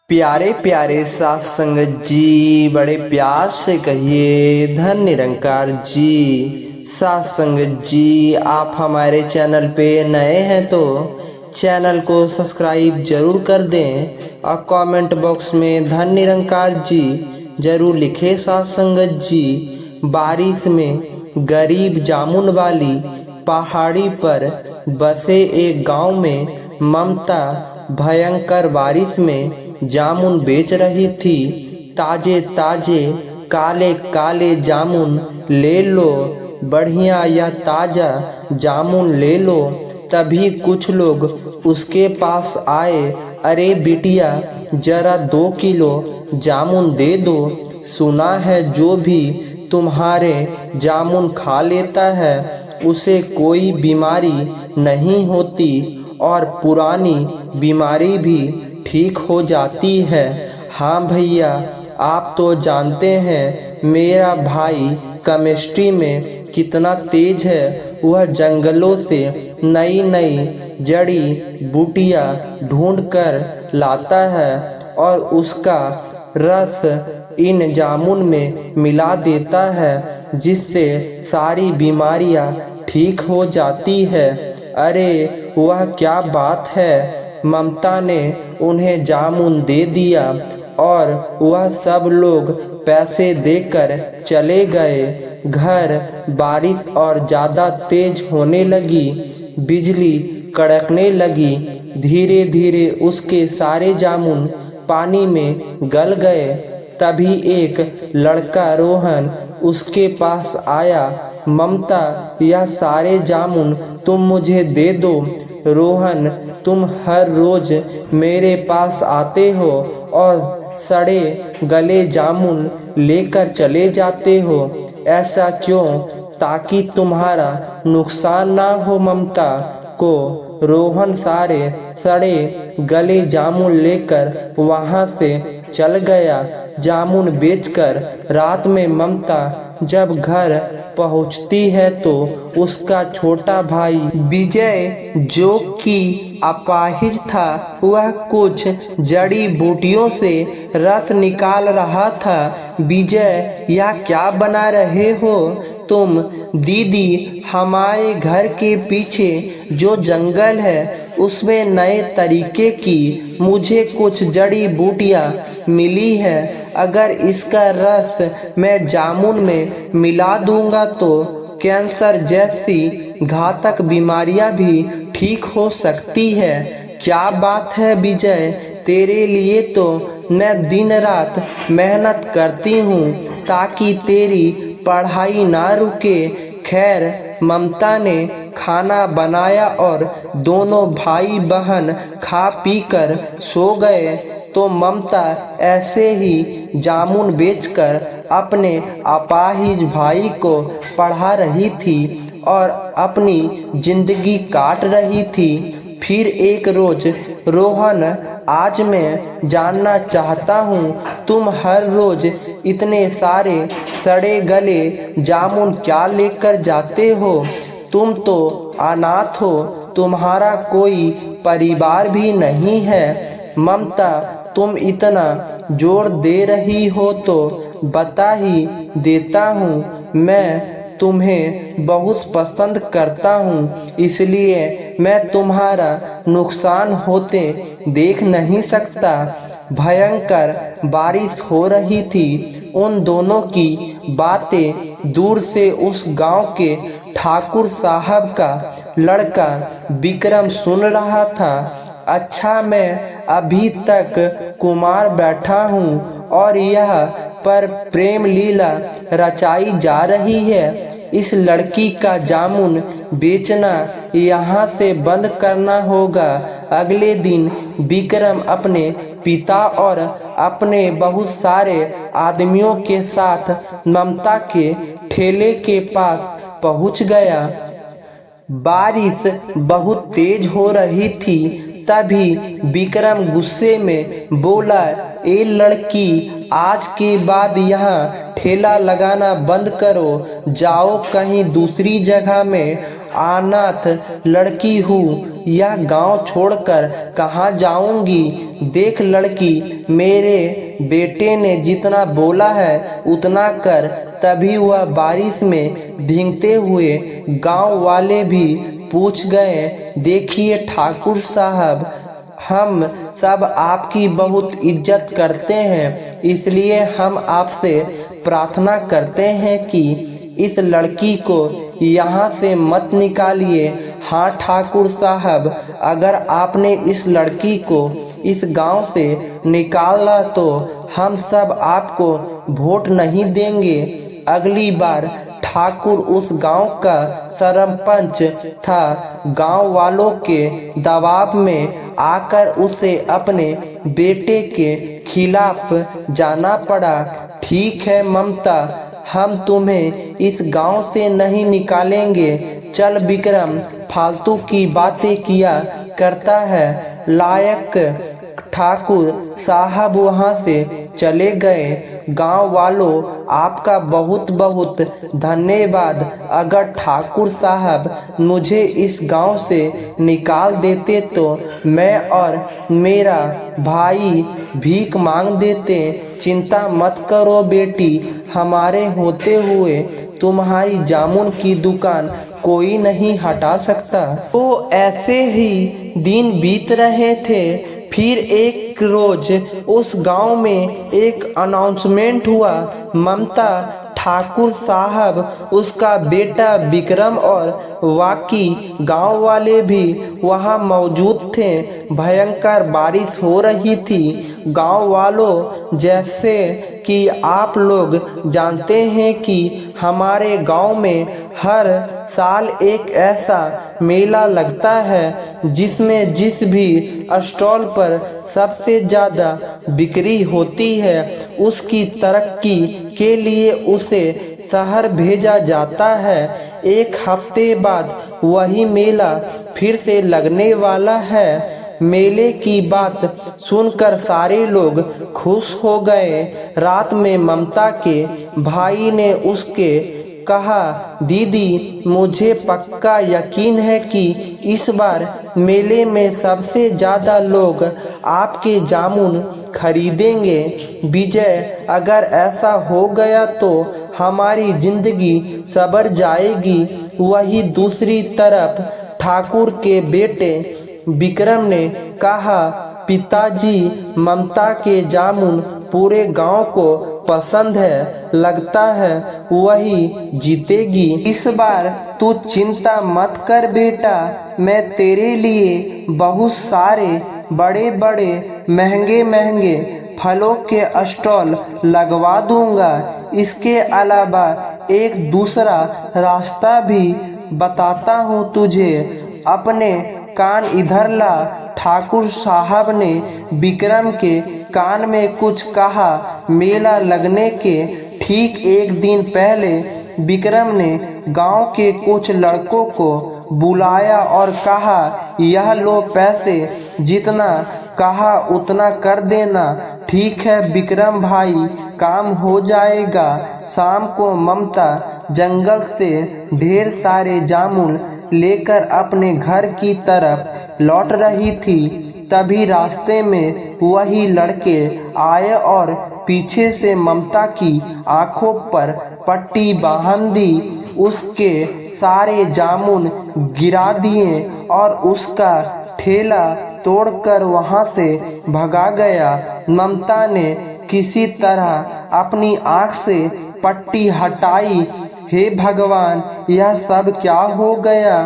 प्यारे प्यारे साथ संगत जी, बड़े प्यार से कहिए धन निरंकार जी। साथ संगत जी, आप हमारे चैनल पे नए हैं तो चैनल को सब्सक्राइब जरूर कर दें और कमेंट बॉक्स में धन निरंकार जी जरूर लिखे। साथ संगत जी, बारिश में गरीब जामुन वाली पहाड़ी पर बसे एक गांव में ममता भयंकर बारिश में जामुन बेच रही थी। ताजे ताजे काले काले जामुन ले लो, बढ़िया या ताजा जामुन ले लो। तभी कुछ लोग उसके पास आए। अरे बिटिया, जरा 2 किलो जामुन दे दो। सुना है जो भी तुम्हारे जामुन खा लेता है उसे कोई बीमारी नहीं होती और पुरानी बीमारी भी ठीक हो जाती है। हाँ भैया, आप तो जानते हैं मेरा भाई केमिस्ट्री में कितना तेज है। वह जंगलों से नई नई जड़ी बूटियाँ ढूंढ कर लाता है और उसका रस इन जामुन में मिला देता है, जिससे सारी बीमारियाँ ठीक हो जाती है। अरे वह क्या बात है। ममता ने उन्हें जामुन दे दिया और वह सब लोग पैसे देकर चले गए। घर बारिश और ज़्यादा तेज होने लगी, बिजली कड़कने लगी। धीरे धीरे उसके सारे जामुन पानी में गल गए। तभी एक लड़का रोहन उसके पास आया। ममता, यह सारे जामुन तुम मुझे दे दो। रोहन, तुम हर रोज मेरे पास आते हो और सड़े गले जामुन लेकर चले जाते हो, ऐसा क्यों? ताकि तुम्हारा नुकसान ना हो। ममता को रोहन सारे सड़े गले जामुन लेकर वहां से चल गया। जामुन बेचकर रात में ममता जब घर पहुंचती है तो उसका छोटा भाई विजय, जो कि अपाहिज था, वह कुछ जड़ी बूटियों से रस निकाल रहा था। विजय, यह क्या बना रहे हो तुम? दीदी, हमारे घर के पीछे जो जंगल है उसमें नए तरीके की मुझे कुछ जड़ी बूटियाँ मिली है। अगर इसका रस मैं जामुन में मिला दूंगा तो कैंसर जैसी घातक बीमारियां भी ठीक हो सकती है। क्या बात है विजय, तेरे लिए तो मैं दिन रात मेहनत करती हूँ ताकि तेरी पढ़ाई ना रुके। खैर, ममता ने खाना बनाया और दोनों भाई बहन खा पी कर सो गए तो ममता ऐसे ही जामुन बेचकर अपने अपाहिज भाई को पढ़ा रही थी और अपनी जिंदगी काट रही थी। फिर एक रोज रोहन, आज मैं जानना चाहता हूँ तुम हर रोज इतने सारे सड़े गले जामुन क्या लेकर जाते हो? तुम तो अनाथ हो, तुम्हारा कोई परिवार भी नहीं है। ममता, तुम इतना जोर दे रही हो तो बता ही देता हूँ, मैं तुम्हें बहुत पसंद करता हूँ, इसलिए मैं तुम्हारा नुकसान होते देख नहीं सकता। भयंकर बारिश हो रही थी। उन दोनों की बातें दूर से उस गांव के ठाकुर साहब का लड़का विक्रम सुन रहा था। अच्छा, मैं अभी तक कुमार बैठा हूँ और यह पर प्रेम लीला रचाई जा रही है। इस लड़की का जामुन बेचना यहाँ से बंद करना होगा। अगले दिन विक्रम अपने पिता और अपने बहुत सारे आदमियों के साथ ममता के ठेले के पास पहुँच गया। बारिश बहुत तेज हो रही थी। तभी विक्रम गुस्से में बोला, ए लड़की, आज के बाद यहाँ ठेला लगाना बंद करो, जाओ कहीं दूसरी जगह में अनाथ लड़की हूँ, यह गांव छोड़कर कहाँ जाऊंगी। देख लड़की, मेरे बेटे ने जितना बोला है उतना कर। तभी वह बारिश में भीगते हुए गांव वाले भी पूछ गए, देखिए ठाकुर साहब, हम सब आपकी बहुत इज्जत करते हैं, इसलिए हम आपसे प्रार्थना करते हैं कि इस लड़की को यहाँ से मत निकालिए। हाँ ठाकुर साहब, अगर आपने इस लड़की को इस गांव से निकाला तो हम सब आपको वोट नहीं देंगे। अगली बार ठाकुर उस गांव का सरपंच था। गांव वालों के दबाव में आकर उसे अपने बेटे के खिलाफ जाना पड़ा। ठीक है ममता, हम तुम्हें इस गांव से नहीं निकालेंगे। चल विक्रम, फालतू की बातें किया करता है। लायक ठाकुर साहब वहां से चले गए। गांव वालों, आपका बहुत बहुत धन्यवाद। अगर ठाकुर साहब मुझे इस गांव से निकाल देते तो मैं और मेरा भाई भीख मांग देते। चिंता मत करो बेटी, हमारे होते हुए तुम्हारी जामुन की दुकान कोई नहीं हटा सकता। तो ऐसे ही दिन बीत रहे थे। फिर एक रोज उस गांव में एक अनाउंसमेंट हुआ। ममता, ठाकुर साहब, उसका बेटा विक्रम और बाकी गांव वाले भी वहां मौजूद थे। भयंकर बारिश हो रही थी। गांव वालों, जैसे कि आप लोग जानते हैं कि हमारे गांव में हर साल एक ऐसा मेला लगता है जिसमें जिस भी स्टॉल पर सबसे ज़्यादा बिक्री होती है उसकी तरक्की के लिए उसे शहर भेजा जाता है। एक हफ्ते बाद वही मेला फिर से लगने वाला है। मेले की बात सुनकर सारे लोग खुश हो गए। रात में ममता के भाई ने उसके कहा, दीदी, मुझे पक्का यकीन है कि इस बार मेले में सबसे ज़्यादा लोग आपके जामुन खरीदेंगे। विजय, अगर ऐसा हो गया तो हमारी जिंदगी सवर जाएगी। वही दूसरी तरफ ठाकुर के बेटे विक्रम ने कहा, पिताजी, ममता के जामुन पूरे गांव को पसंद है, लगता है वही जीतेगी। इस बार तू चिंता मत कर बेटा, मैं तेरे लिए बहुत सारे बड़े बड़े महंगे महंगे फलों के स्टॉल लगवा दूंगा। इसके अलावा एक दूसरा रास्ता भी बताता हूँ तुझे, अपने कान इधर ला। ठाकुर साहब ने विक्रम के कान में कुछ कहा। मेला लगने के ठीक एक दिन पहले विक्रम ने गांव के कुछ लड़कों को बुलाया और कहा, यह लो पैसे, जितना कहा उतना कर देना। ठीक है विक्रम भाई, काम हो जाएगा। शाम को ममता जंगल से ढेर सारे जामुन लेकर अपने घर की तरफ लौट रही थी। तभी रास्ते में वही लड़के आए और पीछे से ममता की आंखों पर पट्टी बांध दी, उसके सारे जामुन गिरा दिए और उसका ठेला तोड़कर वहां से भगा गया। ममता ने किसी तरह अपनी आंख से पट्टी हटाई। हे भगवान, यह सब क्या हो गया।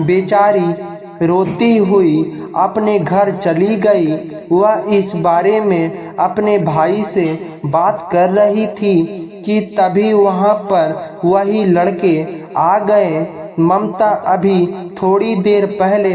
बेचारी रोती हुई अपने घर चली गई। वह इस बारे में अपने भाई से बात कर रही थी कि तभी वहां पर वही लड़के आ गए। ममता, अभी थोड़ी देर पहले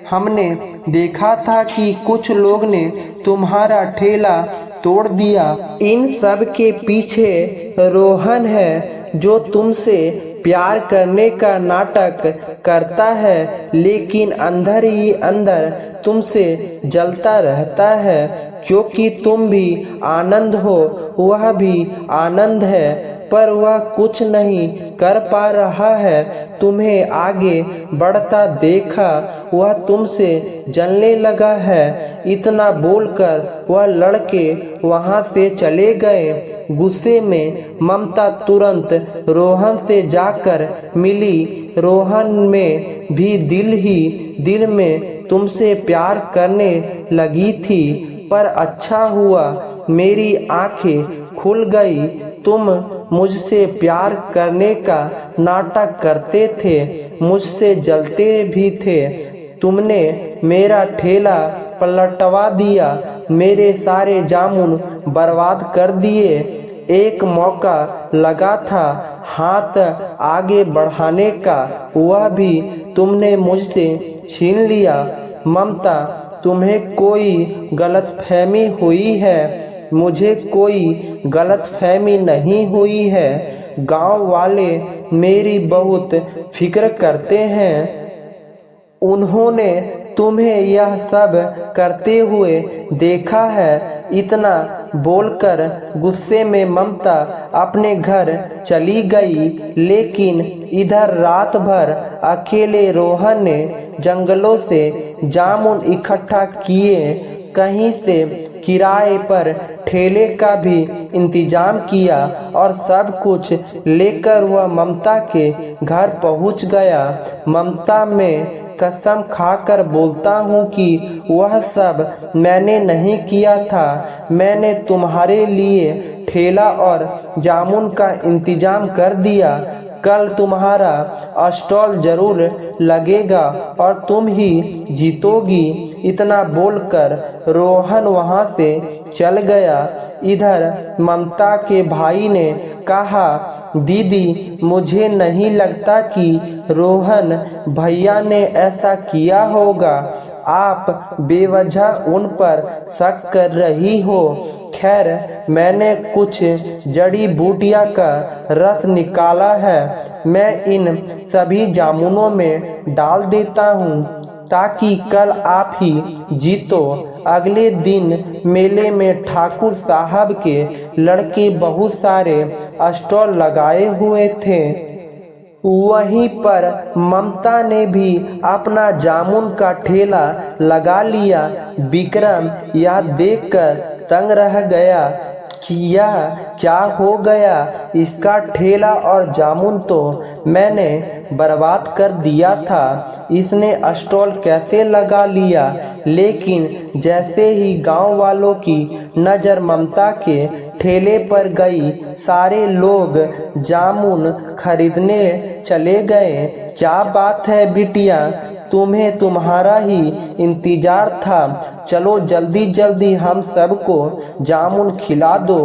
हमने देखा था कि कुछ लोग ने तुम्हारा ठेला तोड़ दिया। इन सब के पीछे रोहन है जो तुमसे प्यार करने का नाटक करता है, लेकिन अंदर ही अंदर तुमसे जलता रहता है। क्योंकि तुम भी आनंद हो, वह भी आनंद है, पर वह कुछ नहीं कर पा रहा है। तुम्हें आगे बढ़ता देखा वह तुमसे जलने लगा है। इतना बोलकर वह लड़के वहां से चले गए। गुस्से में ममता तुरंत रोहन से जाकर मिली। रोहन में भी दिल में तुमसे प्यार करने लगी थी, पर अच्छा हुआ मेरी आंखें खुल गई। तुम मुझसे प्यार करने का नाटक करते थे, मुझसे जलते भी थे। तुमने मेरा ठेला पलटवा दिया, मेरे सारे जामुन बर्बाद कर दिए। एक मौका लगा था हाथ आगे बढ़ाने का, वह भी तुमने मुझसे छीन लिया। ममता, तुम्हें कोई गलतफहमी हुई है। मुझे कोई गलतफहमी नहीं हुई है। गांव वाले मेरी बहुत फिक्र करते हैं। उन्होंने तुम्हें यह सब करते हुए देखा है। इतना बोलकर गुस्से में ममता अपने घर चली गई। लेकिन इधर रात भर अकेले रोहन ने जंगलों से जामुन इकट्ठा किए। कहीं से किराए पर ठेले का भी इंतजाम किया और सब कुछ लेकर वह ममता के घर पहुंच गया। ममता में कसम खाकर बोलता हूँ कि वह सब मैंने नहीं किया था। मैंने तुम्हारे लिए ठेला और जामुन का इंतजाम कर दिया। कल तुम्हारा स्टॉल जरूर लगेगा और तुम ही जीतोगी। इतना बोलकर रोहन वहां से चल गया। इधर ममता के भाई ने कहा, दीदी, मुझे नहीं लगता कि रोहन भैया ने ऐसा किया होगा। आप बेवजह उन पर शक कर रही हो। खैर, मैंने कुछ जड़ी बूटियां का रस निकाला है, मैं इन सभी जामुनों में डाल देता हूँ ताकि कल आप ही जीतो। अगले दिन मेले में ठाकुर साहब के लड़के बहुत सारे स्टॉल लगाए हुए थे। वहीं पर ममता ने भी अपना जामुन का ठेला लगा लिया। विक्रम यह देखकर तंग रह गया कि यह क्या हो गया। इसका ठेला और जामुन तो मैंने बर्बाद कर दिया था, इसने स्टॉल कैसे लगा लिया। लेकिन जैसे ही गांव वालों की नज़र ममता के ठेले पर गई, सारे लोग जामुन खरीदने चले गए। क्या बात है बिटिया, तुम्हें तुम्हारा ही इंतजार था। चलो जल्दी जल्दी हम सबको जामुन खिला दो।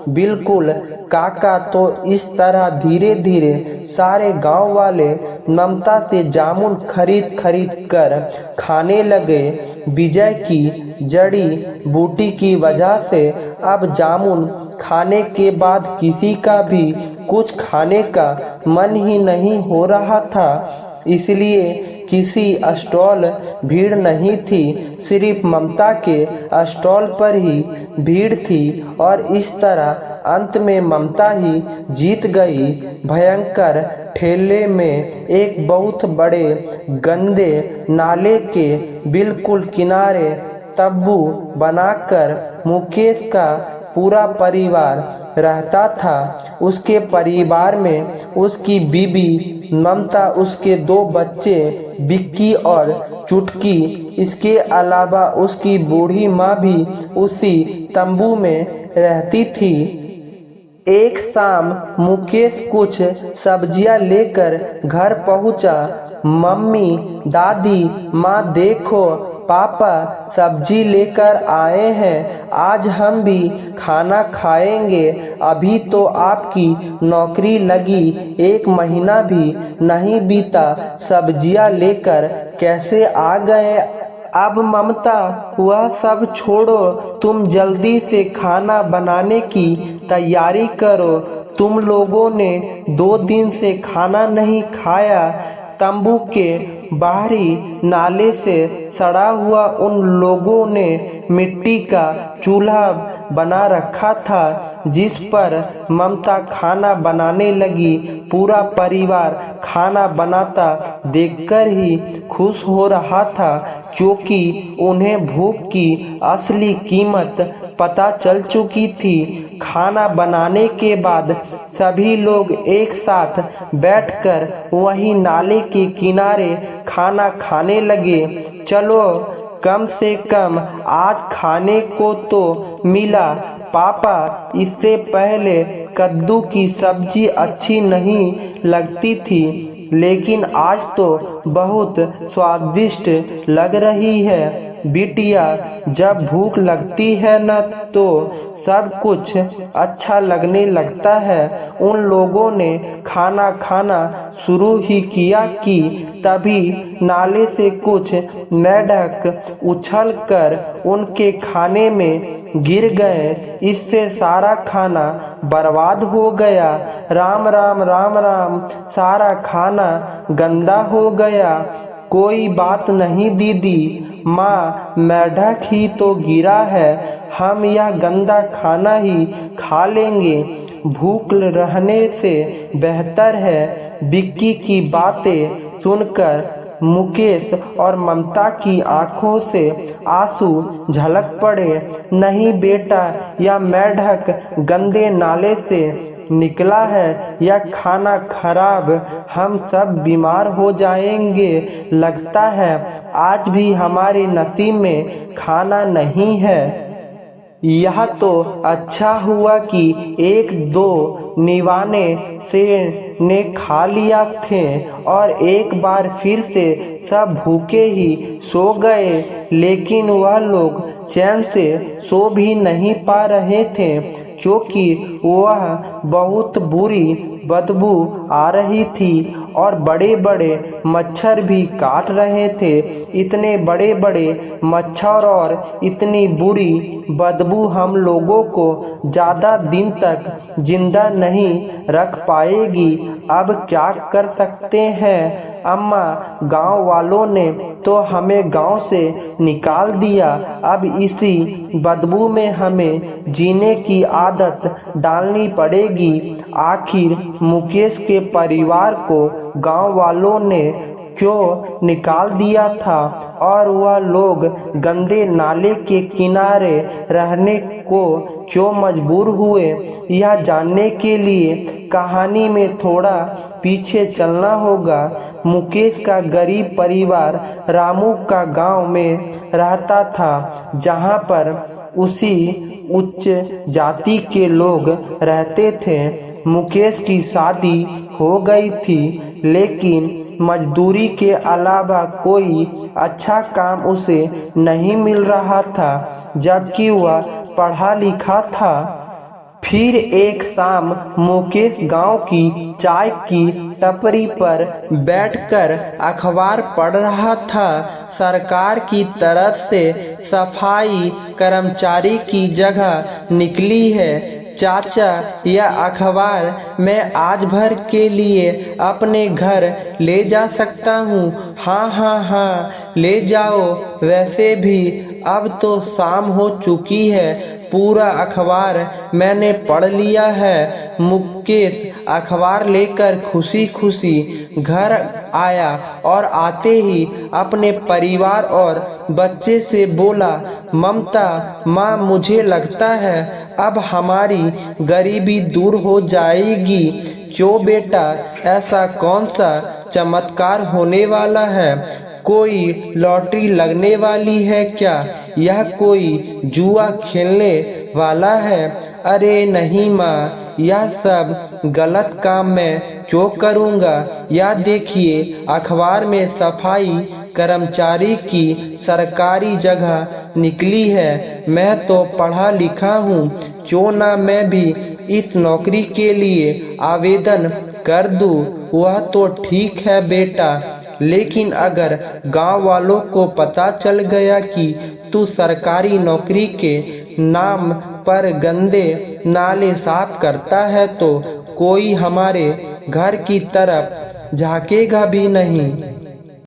बिल्कुल काका। तो इस तरह धीरे धीरे सारे गांव वाले ममता से जामुन खरीद कर खाने लगे। विजय की जड़ी बूटी की वजह से अब जामुन खाने के बाद किसी का भी कुछ खाने का मन ही नहीं हो रहा था। इसलिए किसी स्टॉल भीड़ नहीं थी, सिर्फ ममता के स्टॉल पर ही भीड़ थी। और इस तरह अंत में ममता ही जीत गई। भयंकर ठेले में एक बहुत बड़े गंदे नाले के बिल्कुल किनारे तब्बू बनाकर मुकेश का पूरा परिवार रहता था। उसके परिवार में उसकी बीबी ममता, उसके 2 बच्चे बिक्की और चुटकी, इसके अलावा उसकी बूढ़ी माँ भी उसी तंबू में रहती थी। एक शाम मुकेश कुछ सब्जियां लेकर घर पहुंचा। मम्मी, दादी, माँ, देखो पापा सब्जी लेकर आए हैं, आज हम भी खाना खाएंगे। अभी तो आपकी नौकरी लगी 1 महीना भी नहीं बीता, सब्जियां लेकर कैसे आ गए। अब ममता, वह सब छोड़ो, तुम जल्दी से खाना बनाने की तैयारी करो। तुम लोगों ने 2 दिन से खाना नहीं खाया। तंबू के बाहरी नाले से सड़ा हुआ उन लोगों ने मिट्टी का चूल्हा बना रखा था जिस पर ममता खाना बनाने लगी। पूरा परिवार खाना बनाता देखकर ही खुश हो रहा था क्योंकि उन्हें भूख की असली कीमत पता चल चुकी थी। खाना बनाने के बाद सभी लोग एक साथ बैठकर वहीं नाले के किनारे खाना खाने लगे। चलो कम से कम आज खाने को तो मिला। पापा, इससे पहले कद्दू की सब्जी अच्छी नहीं लगती थी लेकिन आज तो बहुत स्वादिष्ट लग रही है। बिटिया, जब भूख लगती है न तो सब कुछ अच्छा लगने लगता है। उन लोगों ने खाना खाना शुरू ही किया कि तभी नाले से कुछ मेंढक उछलकर उनके खाने में गिर गए। इससे सारा खाना बर्बाद हो गया। राम राम राम राम, सारा खाना गंदा हो गया। कोई बात नहीं दीदी माँ, मेंढक ही तो गिरा है, हम यह गंदा खाना ही खा लेंगे। भूख रहने से बेहतर है। विक्की की बातें सुनकर मुकेश और ममता की आंखों से आंसू झलक पड़े। नहीं बेटा, यह मेंढक गंदे नाले से निकला है, यह खाना खराब, हम सब बीमार हो जाएंगे। लगता है आज भी हमारे नसीब में खाना नहीं है। यह तो अच्छा हुआ कि एक दो निवाने से ने खा लिया थे और एक बार फिर से सब भूखे ही सो गए। लेकिन वह लोग चैन से सो भी नहीं पा रहे थे क्योंकि वह बहुत बुरी बदबू आ रही थी और बड़े बड़े मच्छर भी काट रहे थे। इतने बड़े बड़े मच्छर और इतनी बुरी बदबू हम लोगों को ज़्यादा दिन तक जिंदा नहीं रख पाएगी। अब क्या कर सकते हैं अम्मा, गांव वालों ने तो हमें गांव से निकाल दिया। अब इसी बदबू में हमें जीने की आदत डालनी पड़ेगी। आखिर मुकेश के परिवार को गांव वालों ने क्यों निकाल दिया था और वह लोग गंदे नाले के किनारे रहने को क्यों मजबूर हुए, यह जानने के लिए कहानी में थोड़ा पीछे चलना होगा। मुकेश का गरीब परिवार रामू का गांव में रहता था जहां पर उसी उच्च जाति के लोग रहते थे। मुकेश की शादी हो गई थी लेकिन मजदूरी के अलावा कोई अच्छा काम उसे नहीं मिल रहा था जबकि वह पढ़ा लिखा था। फिर एक शाम मुकेश गांव की चाय की टपरी पर बैठकर अखबार पढ़ रहा था। सरकार की तरफ से सफाई कर्मचारी की जगह निकली है। चाचा, यह अखबार मैं आज भर के लिए अपने घर ले जा सकता हूँ? हाँ हाँ हाँ, ले जाओ। वैसे भी अब तो शाम हो चुकी है, पूरा अखबार मैंने पढ़ लिया है। मुकेश अखबार लेकर खुशी खुशी घर आया और आते ही अपने परिवार और बच्चे से बोला, ममता माँ, मुझे लगता है अब हमारी गरीबी दूर हो जाएगी। क्यों बेटा, ऐसा कौन सा चमत्कार होने वाला है? कोई लॉटरी लगने वाली है क्या? यह कोई जुआ खेलने वाला है? अरे नहीं माँ, यह सब गलत काम मैं क्यों करूँगा? यह देखिए, अखबार में सफाई कर्मचारी की सरकारी जगह निकली है। मैं तो पढ़ा लिखा हूँ, क्यों ना मैं भी इस नौकरी के लिए आवेदन कर दूँ? वह तो ठीक है बेटा, लेकिन अगर गांव वालों को पता चल गया कि तू सरकारी नौकरी के नाम पर गंदे नाले साफ करता है तो कोई हमारे घर की तरफ झांकेगा भी नहीं।